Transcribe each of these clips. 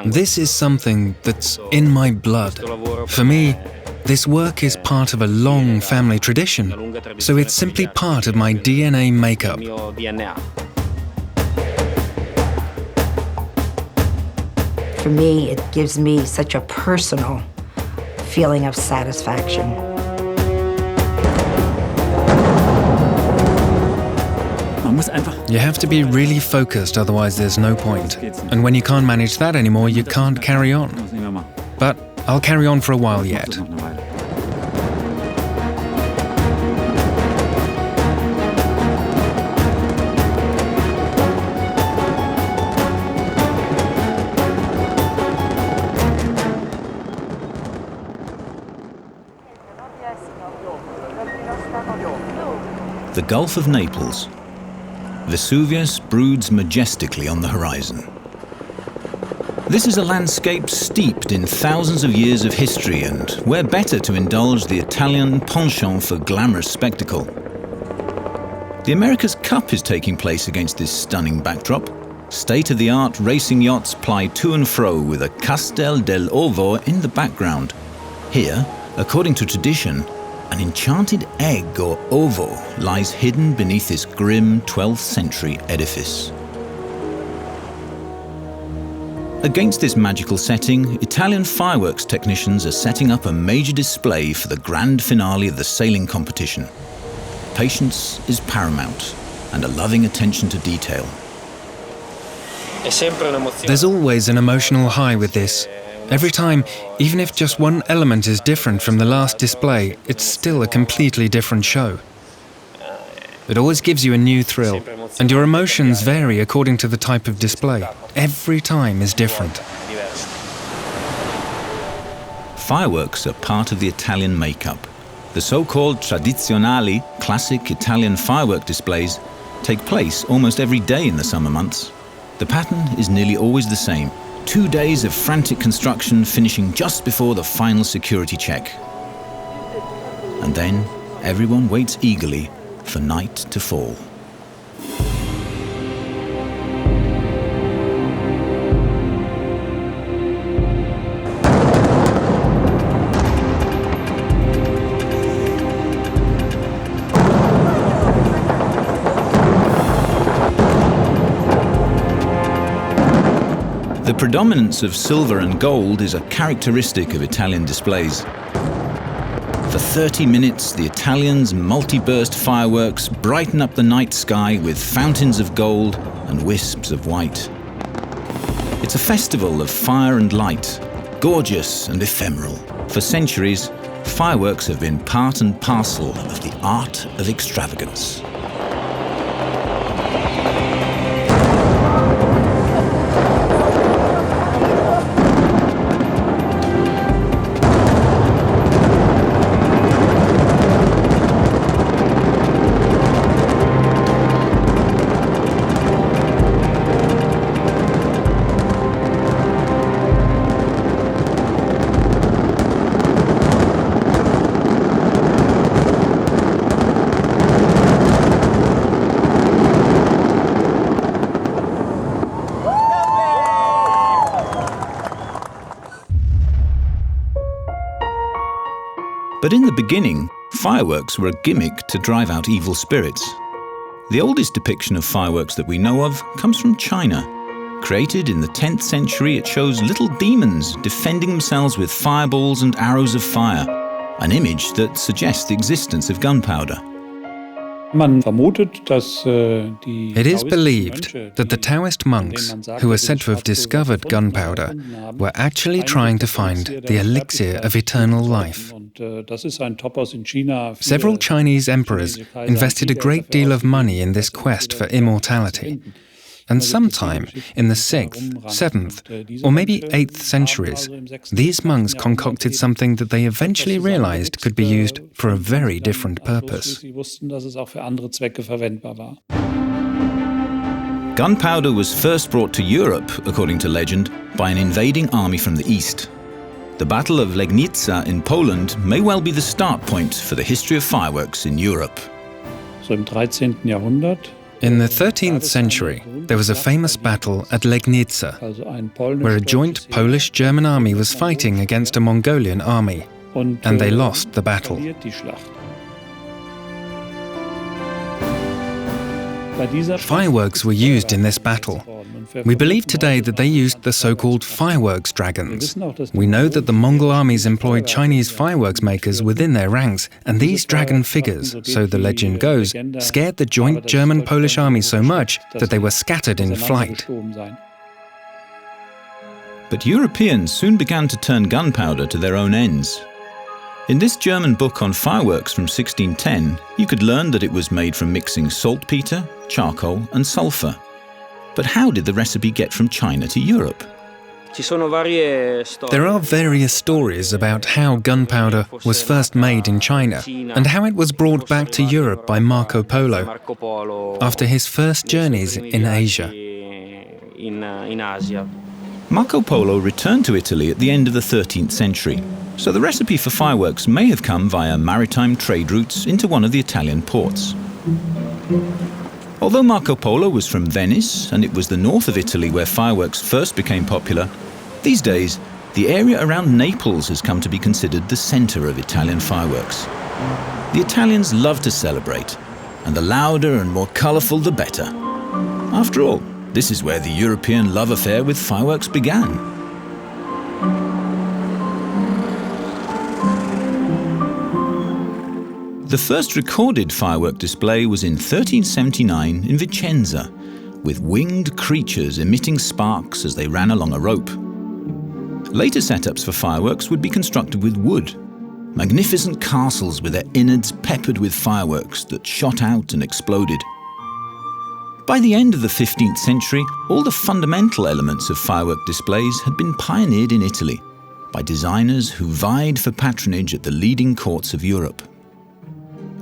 This is something that's in my blood. For me, this work is part of a long family tradition, so it's simply part of my DNA makeup. For me, it gives me such a personal feeling of satisfaction. You have to be really focused, otherwise there's no point. And when you can't manage that anymore, you can't carry on. But I'll carry on for a while yet. The Gulf of Naples. Vesuvius broods majestically on the horizon. This is a landscape steeped in thousands of years of history, and where better to indulge the Italian penchant for glamorous spectacle. The America's Cup is taking place against this stunning backdrop. State-of-the-art racing yachts ply to and fro with a Castel dell'Ovo in the background. Here, according to tradition, an enchanted egg or ovo lies hidden beneath this grim 12th century edifice. Against this magical setting, Italian fireworks technicians are setting up a major display for the grand finale of the sailing competition. Patience is paramount, and a loving attention to detail. There's always an emotional high with this. Every time, even if just one element is different from the last display, it's still a completely different show. It always gives you a new thrill, and your emotions vary according to the type of display. Every time is different. Fireworks are part of the Italian makeup. The so-called tradizionali, classic Italian firework displays, take place almost every day in the summer months. The pattern is nearly always the same. 2 days of frantic construction finishing just before the final security check. And then everyone waits eagerly for night to fall. The predominance of silver and gold is a characteristic of Italian displays. For 30 minutes, the Italians' multi-burst fireworks brighten up the night sky with fountains of gold and wisps of white. It's a festival of fire and light, gorgeous and ephemeral. For centuries, fireworks have been part and parcel of the art of extravagance. But in the beginning, fireworks were a gimmick to drive out evil spirits. The oldest depiction of fireworks that we know of comes from China. Created in the 10th century, it shows little demons defending themselves with fireballs and arrows of fire, an image that suggests the existence of gunpowder. It is believed that the Taoist monks, who are said to have discovered gunpowder, were actually trying to find the elixir of eternal life. Several Chinese emperors invested a great deal of money in this quest for immortality. And sometime in the 6th, 7th, or maybe 8th centuries, these monks concocted something that they eventually realized could be used for a very different purpose. Gunpowder was first brought to Europe, according to legend, by an invading army from the east. The Battle of Legnica in Poland may well be the start point for the history of fireworks in Europe. In the 13th century, there was a famous battle at Legnica, where a joint Polish-German army was fighting against a Mongolian army, and they lost the battle. Fireworks were used in this battle. We believe today that they used the so-called fireworks dragons. We know that the Mongol armies employed Chinese fireworks makers within their ranks, and these dragon figures, so the legend goes, scared the joint German-Polish army so much that they were scattered in flight. But Europeans soon began to turn gunpowder to their own ends. In this German book on fireworks from 1610, you could learn that it was made from mixing saltpeter, charcoal and sulfur. But how did the recipe get from China to Europe? There are various stories about how gunpowder was first made in China and how it was brought back to Europe by Marco Polo after his first journeys in Asia. Marco Polo returned to Italy at the end of the 13th century, so the recipe for fireworks may have come via maritime trade routes into one of the Italian ports. Although Marco Polo was from Venice, and it was the north of Italy where fireworks first became popular, these days the area around Naples has come to be considered the centre of Italian fireworks. The Italians love to celebrate, and the louder and more colourful the better. After all, this is where the European love affair with fireworks began. The first recorded firework display was in 1379 in Vicenza, with winged creatures emitting sparks as they ran along a rope. Later setups for fireworks would be constructed with wood, magnificent castles with their innards peppered with fireworks that shot out and exploded. By the end of the 15th century, all the fundamental elements of firework displays had been pioneered in Italy by designers who vied for patronage at the leading courts of Europe.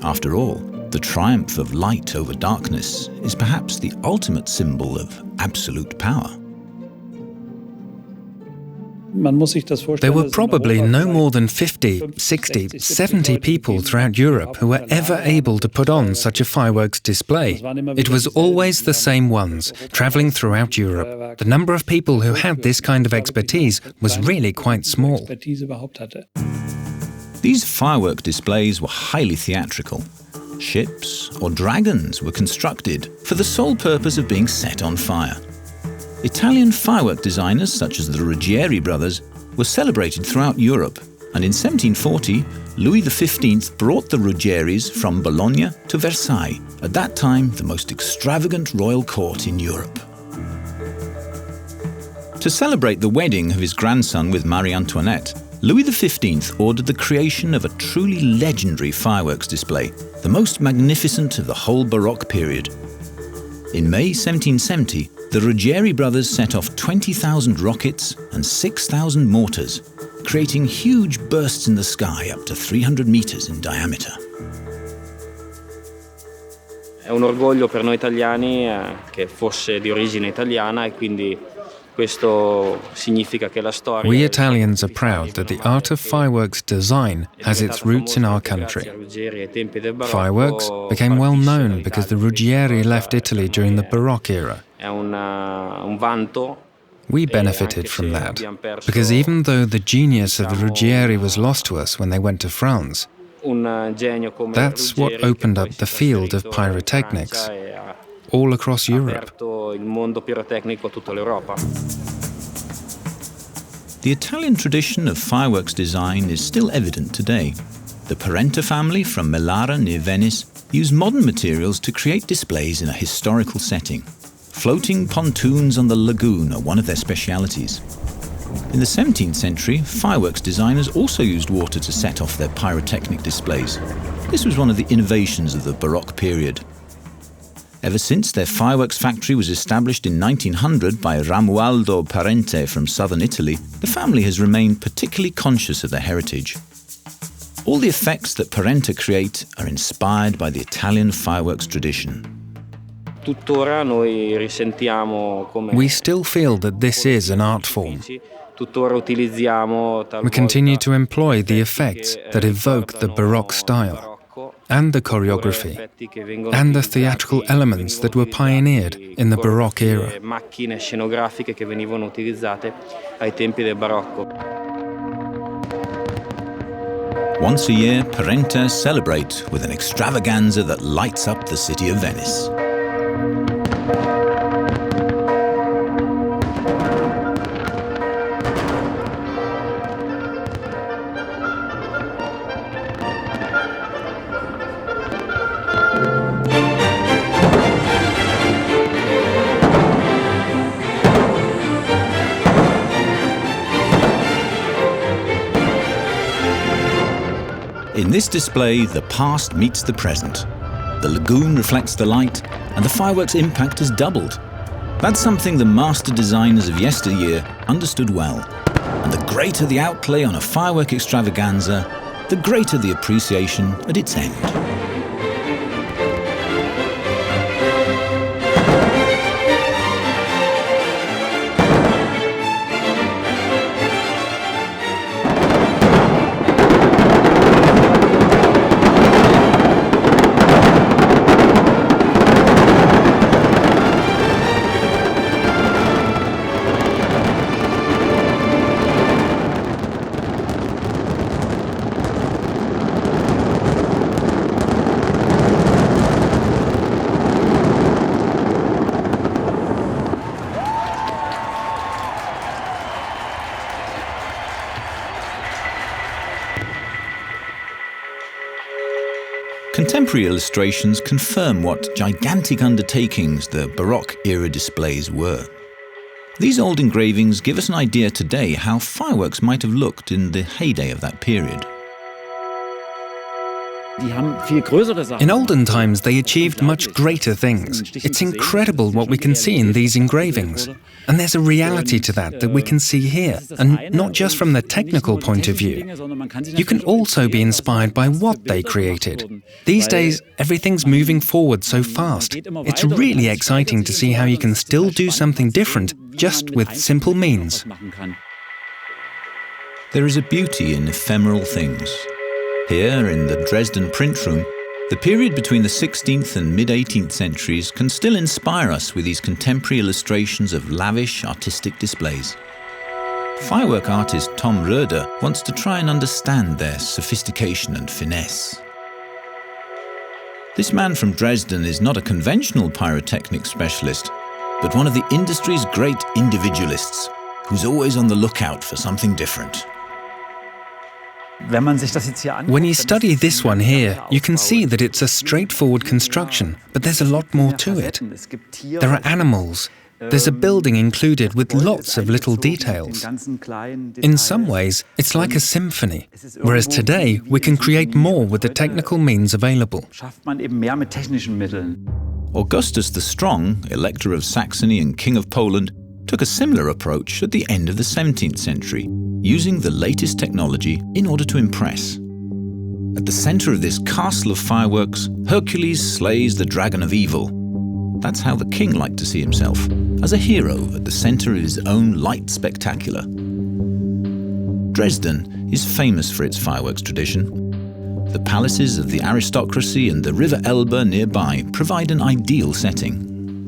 After all, the triumph of light over darkness is perhaps the ultimate symbol of absolute power. There were probably no more than 50, 60, 70 people throughout Europe who were ever able to put on such a fireworks display. It was always the same ones, travelling throughout Europe. The number of people who had this kind of expertise was really quite small. These firework displays were highly theatrical. Ships or dragons were constructed for the sole purpose of being set on fire. Italian firework designers such as the Ruggieri brothers were celebrated throughout Europe, and in 1740, Louis XV brought the Ruggieris from Bologna to Versailles, at that time the most extravagant royal court in Europe. To celebrate the wedding of his grandson with Marie Antoinette, Louis XV ordered the creation of a truly legendary fireworks display, the most magnificent of the whole Baroque period. In May 1770, the Ruggieri brothers set off 20,000 rockets and 6,000 mortars, creating huge bursts in the sky up to 300 meters in diameter. È un orgoglio per noi italiani che fosse di origine italiana e quindi questo significa che la storia. We Italians are proud that the art of fireworks design has its roots in our country. Fireworks became well known because the Ruggieri left Italy during the Baroque era. We benefited from that, because even though the genius of the Ruggieri was lost to us when they went to France, that's what opened up the field of pyrotechnics all across Europe. The Italian tradition of fireworks design is still evident today. The Parenta family from Melara near Venice use modern materials to create displays in a historical setting. Floating pontoons on the lagoon are one of their specialities. In the 17th century, fireworks designers also used water to set off their pyrotechnic displays. This was one of the innovations of the Baroque period. Ever since their fireworks factory was established in 1900 by Romualdo Parente from southern Italy, the family has remained particularly conscious of their heritage. All the effects that Parente create are inspired by the Italian fireworks tradition. We still feel that this is an art form. We continue to employ the effects that evoke the Baroque style. and the choreography, and the theatrical elements that were pioneered in the Baroque era. Macchine scenografiche che venivano utilizzate ai tempi del barocco. Once a year, Parentes celebrate with an extravaganza that lights up the city of Venice. In this display, the past meets the present. The lagoon reflects the light, and the fireworks' impact has doubled. That's something the master designers of yesteryear understood well. And the greater the outlay on a firework extravaganza, the greater the appreciation at its end. Contemporary illustrations confirm what gigantic undertakings the Baroque-era displays were. These old engravings give us an idea today how fireworks might have looked in the heyday of that period. In olden times, they achieved much greater things. It's incredible what we can see in these engravings. And there's a reality to that we can see here, and not just from the technical point of view. You can also be inspired by what they created. These days, everything's moving forward so fast. It's really exciting to see how you can still do something different just with simple means. There is a beauty in ephemeral things. Here, in the Dresden print room, the period between the 16th and mid-18th centuries can still inspire us with these contemporary illustrations of lavish artistic displays. Firework artist Tom Roeder wants to try and understand their sophistication and finesse. This man from Dresden is not a conventional pyrotechnic specialist, but one of the industry's great individualists, who's always on the lookout for something different. When you study this one here, you can see that it's a straightforward construction, but there's a lot more to it. There are animals. There's a building included with lots of little details. In some ways, it's like a symphony, whereas today we can create more with the technical means available. Augustus the Strong, Elector of Saxony and King of Poland, took a similar approach at the end of the 17th century, using the latest technology in order to impress. At the center of this castle of fireworks, Hercules slays the dragon of evil. That's how the king liked to see himself, as a hero at the center of his own light spectacular. Dresden is famous for its fireworks tradition. The palaces of the aristocracy and the River Elbe nearby provide an ideal setting.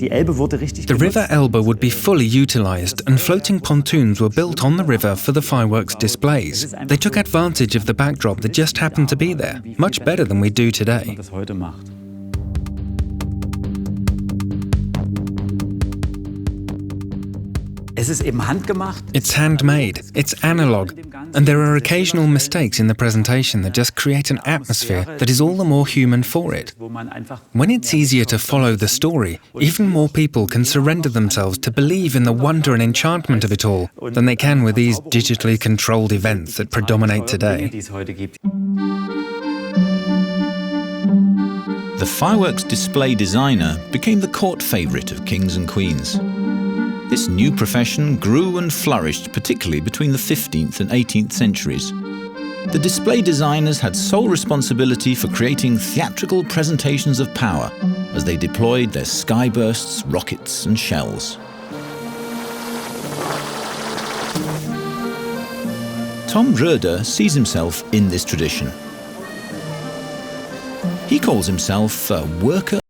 The River Elbe would be fully utilized, and floating pontoons were built on the river for the fireworks displays. They took advantage of the backdrop that just happened to be there, much better than we do today. It's handmade, it's analog, and there are occasional mistakes in the presentation that just create an atmosphere that is all the more human for it. When it's easier to follow the story, even more people can surrender themselves to believe in the wonder and enchantment of it all than they can with these digitally controlled events that predominate today. The fireworks display designer became the court favorite of kings and queens. This new profession grew and flourished particularly between the 15th and 18th centuries. The display designers had sole responsibility for creating theatrical presentations of power as they deployed their skybursts, rockets and shells. Tom Roeder sees himself in this tradition. He calls himself a worker